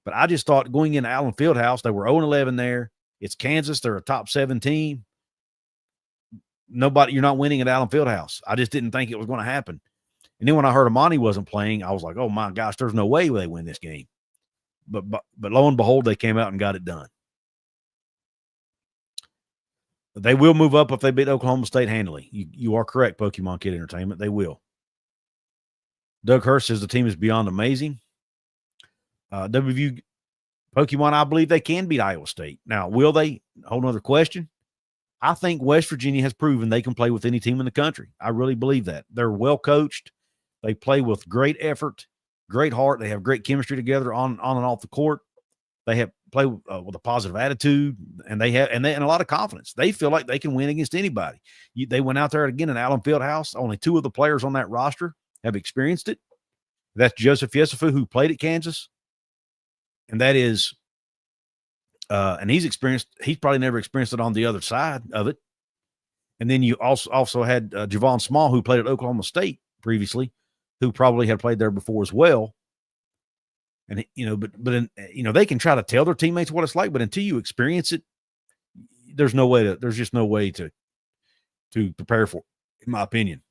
But I just thought going into Allen Fieldhouse, they were 0-11 there. It's Kansas. They're a top 7 team. You're not winning at Allen Fieldhouse. I just didn't think it was going to happen. And then when I heard Amani wasn't playing, I was like, oh my gosh, there's no way they win this game. But lo and behold, they came out and got it done. They will move up if they beat Oklahoma State handily. You are correct, Pokemon Kid Entertainment. They will. Doug Hurst says the team is beyond amazing. WVU Pokemon, I believe they can beat Iowa State. Now, will they? A whole nother question. I think West Virginia has proven they can play with any team in the country. I really believe that. They're well coached. They play with great effort, great heart. They have great chemistry together on and off the court. They have play with a positive attitude, and they have and a lot of confidence. They feel like they can win against anybody. They went out there again in Allen Fieldhouse. Only 2 of the players on that roster have experienced it. That's Joseph Yesufu, who played at Kansas, and that is, and he's probably never experienced it on the other side of it. And then you also had Javon Small, who played at Oklahoma State previously, who probably had played there before as well. And they can try to tell their teammates what it's like, but until you experience it, there's just no way to prepare for it, in my opinion.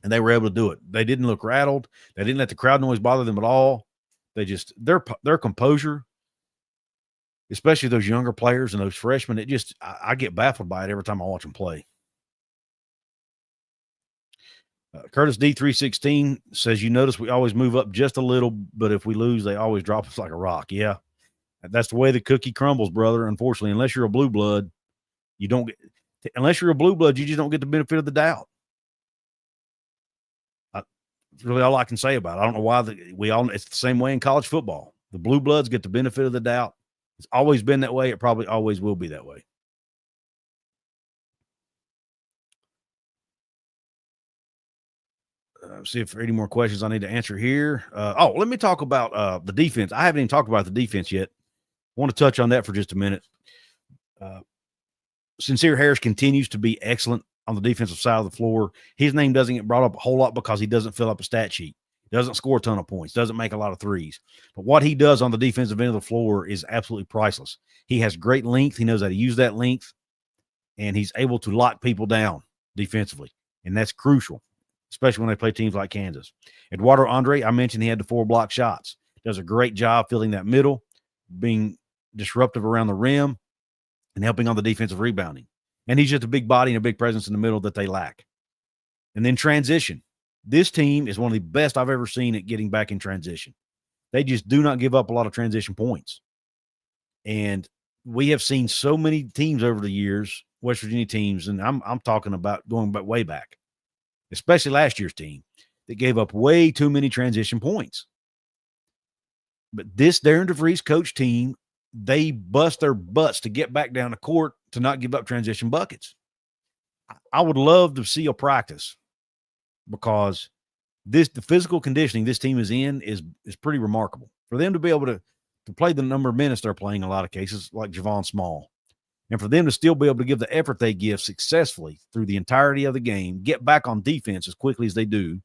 And they were able to do it. They didn't look rattled. They didn't let the crowd noise bother them at all. They just their composure, especially those younger players and those freshmen, I get baffled by it every time I watch them play. Curtis D316 says, you notice we always move up just a little, but if we lose, they always drop us like a rock. Yeah, that's the way the cookie crumbles, brother. Unfortunately, unless you're a blue blood, you just don't get the benefit of the doubt. That's really all I can say about it. I don't know why it's the same way in college football. The blue bloods get the benefit of the doubt. It's always been that way. It probably always will be that way. See if there are any more questions I need to answer here. Let me talk about the defense. I haven't even talked about the defense yet. I want to touch on that for just a minute. Sincere Harris continues to be excellent on the defensive side of the floor. His name doesn't get brought up a whole lot because he doesn't fill up a stat sheet. He doesn't score a ton of points, doesn't make a lot of threes. But what he does on the defensive end of the floor is absolutely priceless. He has great length. He knows how to use that length, and he's able to lock people down defensively, and that's crucial, especially when they play teams like Kansas. Eduardo Andre, I mentioned he had the 4 block shots. Does a great job filling that middle, being disruptive around the rim, and helping on the defensive rebounding. And he's just a big body and a big presence in the middle that they lack. And then transition. This team is one of the best I've ever seen at getting back in transition. They just do not give up a lot of transition points. And we have seen so many teams over the years, West Virginia teams, and I'm talking about going back way back, especially last year's team, that gave up way too many transition points. But this Darren DeVries coach team, they bust their butts to get back down the court to not give up transition buckets. I would love to see a practice because the physical conditioning this team is in is pretty remarkable. For them to be able to play the number of minutes they're playing in a lot of cases, like Javon Small, and for them to still be able to give the effort they give successfully through the entirety of the game, get back on defense as quickly as they do,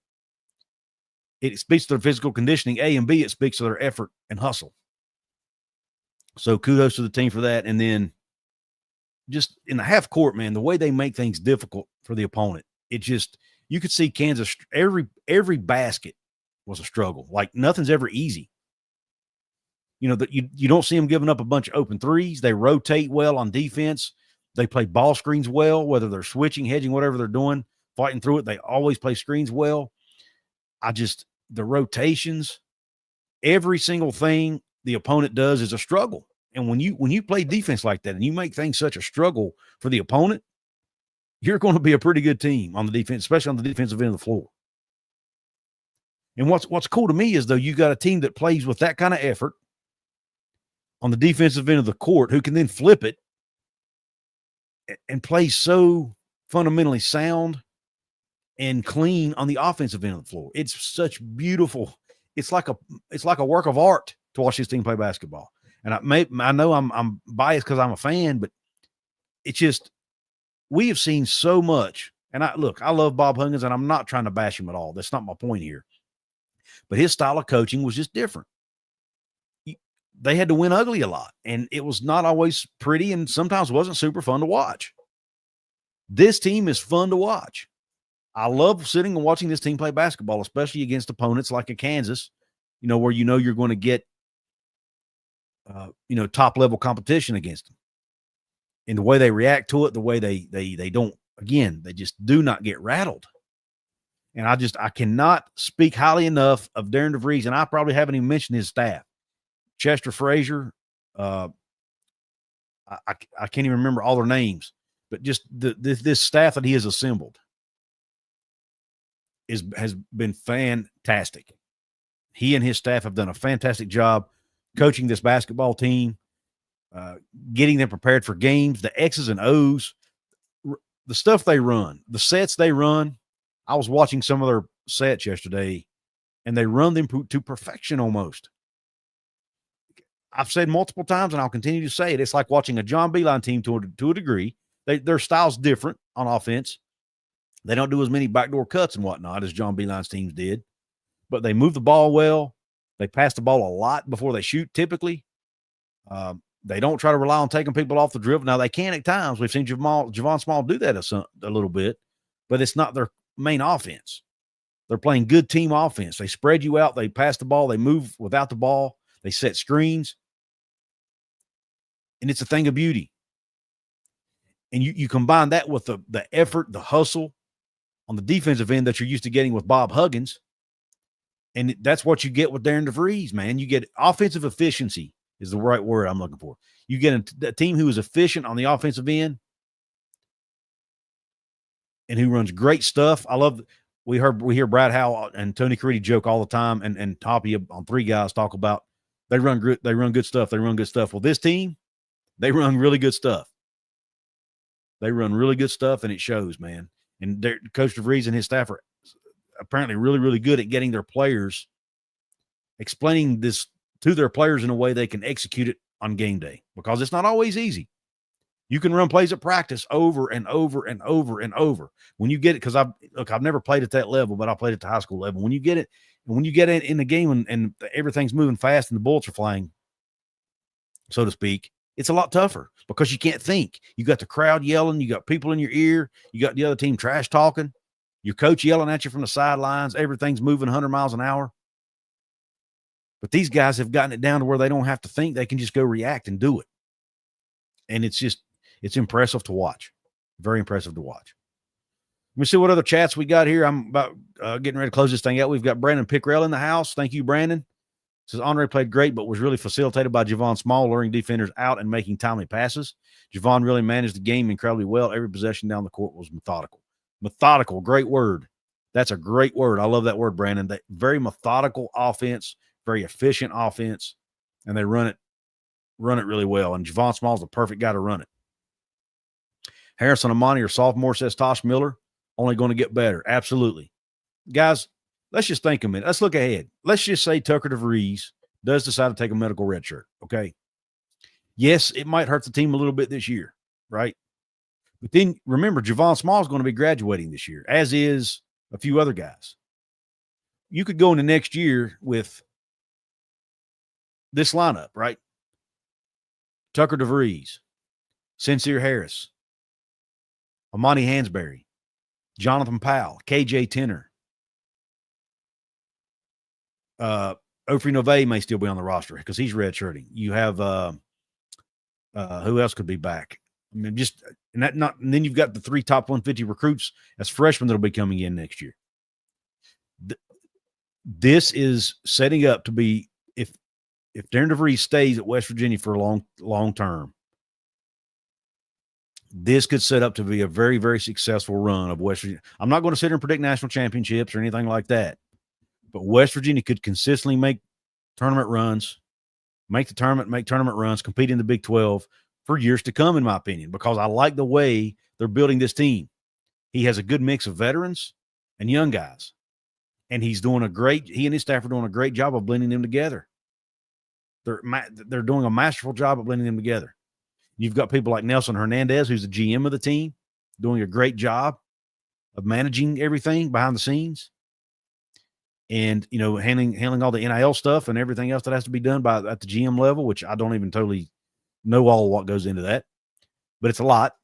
it speaks to their physical conditioning, A, and B, it speaks to their effort and hustle. So kudos to the team for that. And then just in the half court, man, the way they make things difficult for the opponent, you could see Kansas, every basket was a struggle. Like nothing's ever easy. You don't see them giving up a bunch of open threes. They rotate well on defense. They play ball screens well, whether they're switching, hedging, whatever they're doing, fighting through it. They always play screens well. The rotations, every single thing the opponent does is a struggle. And when you play defense like that and you make things such a struggle for the opponent, you're going to be a pretty good team on the defense, especially on the defensive end of the floor. And what's cool to me is, though, you got a team that plays with that kind of effort on the defensive end of the court who can then flip it and play so fundamentally sound and clean on the offensive end of the floor. It's such beautiful. It's like a work of art to watch this team play basketball. And I know I'm biased because I'm a fan, but it's just, we have seen so much. And I love Bob Huggins, and I'm not trying to bash him at all. That's not my point here. But his style of coaching was just different. They had to win ugly a lot, and it was not always pretty, and sometimes wasn't super fun to watch. This team is fun to watch. I love sitting and watching this team play basketball, especially against opponents like a Kansas, where you're going to get, top-level competition against them. And the way they react to it, the way they don't, again, they just do not get rattled. And I cannot speak highly enough of Darren DeVries, and I probably haven't even mentioned his staff. Chester Frazier, I can't even remember all their names, but just this staff that he has assembled has been fantastic. He and his staff have done a fantastic job coaching this basketball team, getting them prepared for games, the X's and O's, the stuff they run, the sets they run. I was watching some of their sets yesterday, and they run them to perfection almost. I've said multiple times, and I'll continue to say it, it's like watching a John Beilein team to a degree. Their style's different on offense. They don't do as many backdoor cuts and whatnot as John Beilein's teams did, but they move the ball well. They pass the ball a lot before they shoot, typically. They don't try to rely on taking people off the dribble. Now, they can at times. We've seen Javon Small do that a little bit, but it's not their main offense. They're playing good team offense. They spread you out. They pass the ball. They move without the ball. They set screens. And it's a thing of beauty. And you combine that with the effort, the hustle on the defensive end that you're used to getting with Bob Huggins. And that's what you get with Darren DeVries, man. You get offensive efficiency is the right word I'm looking for. You get a team who is efficient on the offensive end and who runs great stuff. I love we hear Brad Howell and Tony Caridi joke all the time, and Toppy on Three Guys talk about they run good stuff. They run good stuff. Well, this team, they run really good stuff. They run really good stuff, and it shows, man. And Coach DeVries and his staff are apparently really, really good at getting their players, explaining this to their players in a way they can execute it on game day, because it's not always easy. You can run plays at practice over and over and over and over. When you get it, because I've never played at that level, but I played at the high school level. When you get it in the game and everything's moving fast and the bullets are flying, so to speak, it's a lot tougher because you can't think. You got the crowd yelling. You got people in your ear. You got the other team trash talking. Your coach yelling at you from the sidelines. Everything's moving 100 miles an hour. But these guys have gotten it down to where they don't have to think. They can just go react and do it. And it's impressive to watch. Very impressive to watch. Let me see what other chats we got here. I'm about getting ready to close this thing out. We've got Brandon Pickrell in the house. Thank you, Brandon. Says Andre played great, but was really facilitated by Javon Small, luring defenders out and making timely passes. Javon really managed the game incredibly well. Every possession down the court was methodical. Methodical, great word. That's a great word. I love that word, Brandon. Very methodical offense, very efficient offense, and they run it really well. And Javon Small's the perfect guy to run it. Harrison Amani, or sophomore, says Tosh Miller, only going to get better. Absolutely. Guys, let's just think a minute. Let's look ahead. Let's just say Tucker DeVries does decide to take a medical red shirt, okay? Yes, it might hurt the team a little bit this year, right? But then remember, Javon Small is going to be graduating this year, as is a few other guys. You could go into next year with this lineup, right? Tucker DeVries, Sincere Harris, Amani Hansberry, Jonathan Powell, KJ Tenner. Ofri Nove may still be on the roster because he's redshirting. You have who else could be back? I mean, and then you've got the 3 top 150 recruits as freshmen that'll be coming in next year. This is setting up to be, if Darren DeVries stays at West Virginia for a long term, this could set up to be a very, very successful run of West Virginia. I'm not going to sit here and predict national championships or anything like that, but West Virginia could consistently make tournament runs, make tournament runs, compete in the Big 12 for years to come, in my opinion, because I like the way they're building this team. He has a good mix of veterans and young guys, and he and his staff are doing a great job of blending them together. They're doing a masterful job of blending them together. You've got people like Nelson Hernandez, who's the GM of the team, doing a great job of managing everything behind the scenes, and handling all the NIL stuff and everything else that has to be done at the GM level, which I don't even totally know all what goes into that, but it's a lot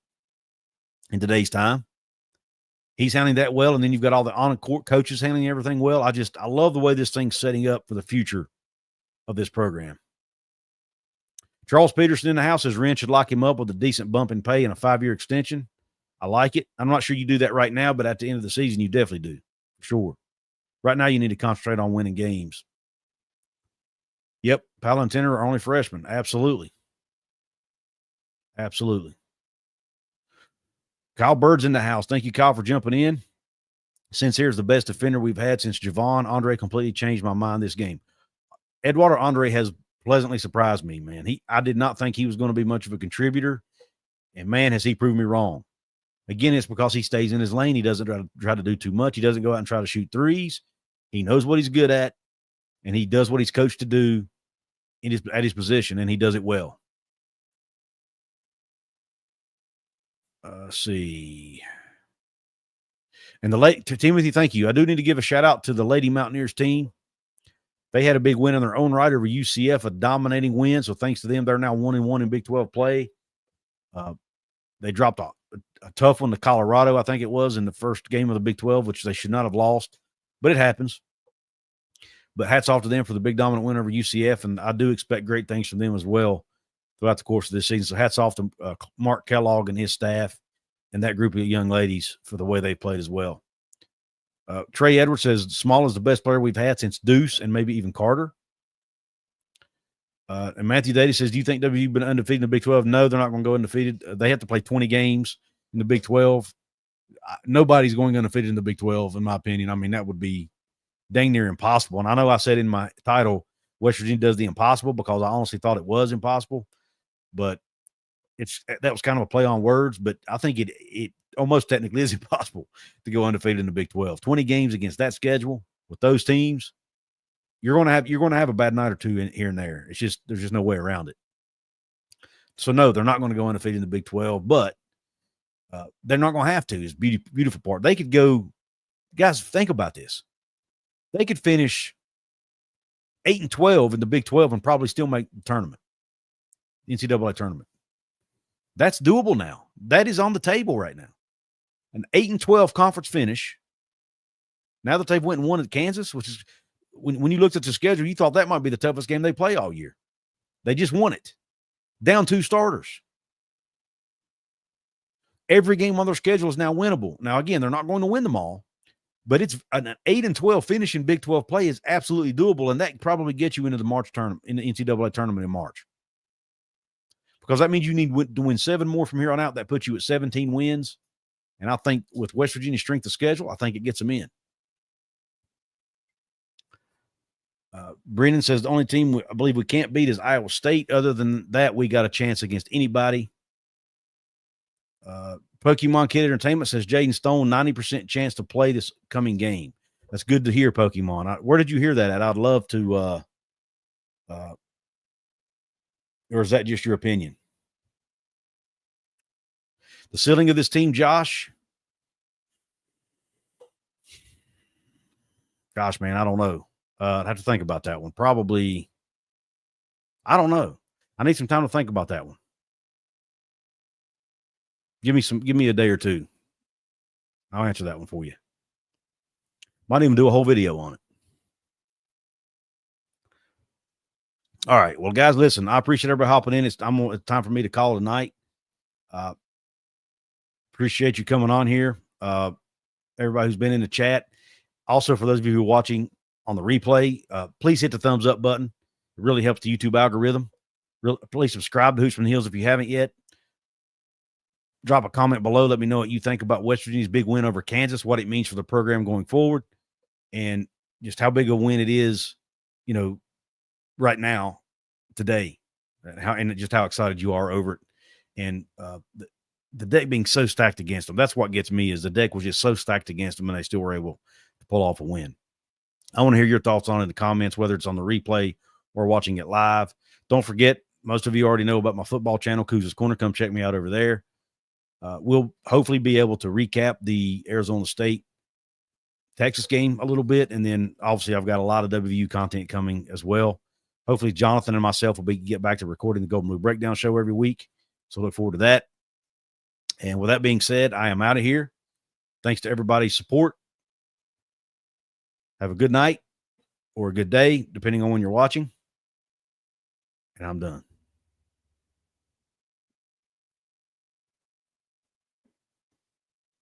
in today's time. He's handling that well, and then you've got all the on-court coaches handling everything well. I love the way this thing's setting up for the future of this program. Charles Peterson in the house says Wren should lock him up with a decent bump in pay and a 5-year extension. I like it. I'm not sure you do that right now, but at the end of the season, you definitely do. For sure. Right now, you need to concentrate on winning games. Yep, Powell and Tenner are only freshmen. Absolutely. Absolutely. Kyle Bird's in the house. Thank you, Kyle, for jumping in. Sincere's the best defender we've had since Javon. Andre completely changed my mind this game. Eduardo Andre has pleasantly surprised me, man. I did not think he was going to be much of a contributor, and man, has he proved me wrong. Again, it's because he stays in his lane. He doesn't try to do too much. He doesn't go out and try to shoot threes. He knows what he's good at, and he does what he's coached to do at his position, and he does it well. Let's see. And Timothy, thank you. I do need to give a shout out to the Lady Mountaineers team. They had a big win in their own right over UCF, a dominating win. So thanks to them, they're now 1-1 in Big 12 play. They dropped a tough one to Colorado, I think it was, in the first game of the Big 12, which they should not have lost, but it happens. But hats off to them for the big dominant win over UCF, and I do expect great things from them as well throughout the course of this season. So hats off to Mark Kellogg and his staff and that group of young ladies for the way they played as well. Trey Edwards says Small is the best player we've had since Deuce and maybe even Carter. And Matthew Dady says, do you think WVU been undefeated in the Big 12? No, they're not going to go undefeated. They have to play 20 games in the Big 12. Nobody's going undefeated in the Big 12, in my opinion. I mean, that would be dang near impossible. And I know I said in my title, West Virginia does the impossible, because I honestly thought it was impossible. But that was kind of a play on words, but I think it almost technically is impossible to go undefeated in the Big 12. 20 games against that schedule with those teams, you're going to have a bad night or two here and there. It's just there's just no way around it. So no, they're not going to go undefeated in the Big 12, but they're not going to have to. Is beautiful part. They could go, guys. Think about this. They could finish 8-12 in the Big 12 and probably still make the tournament, NCAA tournament. That's doable now. That is on the table right now. An 8-12 conference finish. Now that they've went and won at Kansas, which is when you looked at the schedule, you thought that might be the toughest game they play all year. They just won it. Down 2 starters. Every game on their schedule is now winnable. Now, again, they're not going to win them all, but it's an 8-12 finish in Big 12 play is absolutely doable, and that probably gets you into the March tournament, in the NCAA tournament in March. Because that means you need to win 7 more from here on out. That puts you at 17 wins. And I think with West Virginia's strength of schedule, I think it gets them in. Brennan says the only team I believe we can't beat is Iowa State. Other than that, we got a chance against anybody. Pokemon Kid Entertainment says Jaden Stone, 90% chance to play this coming game. That's good to hear, Pokemon. Where did you hear that at? I'd love to or is that just your opinion? The ceiling of this team, Josh? Gosh, man, I don't know. I'd have to think about that one. Probably, I don't know. I need some time to think about that one. Give me a day or two. I'll answer that one for you. Might even do a whole video on it. All right. Well, guys, listen, I appreciate everybody hopping in. It's time for me to call tonight. Appreciate you coming on here. Everybody who's been in the chat. Also, for those of you who are watching on the replay, please hit the thumbs up button. It really helps the YouTube algorithm. Please subscribe to Hoops from the Hills if you haven't yet. drop a comment below. Let me know what you think about West Virginia's big win over Kansas, what it means for the program going forward, and just how big a win it is, right now, today, and just how excited you are over it. And the deck being so stacked against them, that's what gets me, is the deck was just so stacked against them and they still were able to pull off a win. I want to hear your thoughts on it in the comments, whether it's on the replay or watching it live. Don't forget, most of you already know about my football channel, Couz's Corner. Come check me out over there. We'll hopefully be able to recap the Arizona State Texas game a little bit. And then obviously I've got a lot of WVU content coming as well. Hopefully Jonathan and myself will get back to recording the Golden Blue Breakdown show every week. So look forward to that. And with that being said, I am out of here. Thanks to everybody's support. Have a good night or a good day, depending on when you're watching. And I'm done.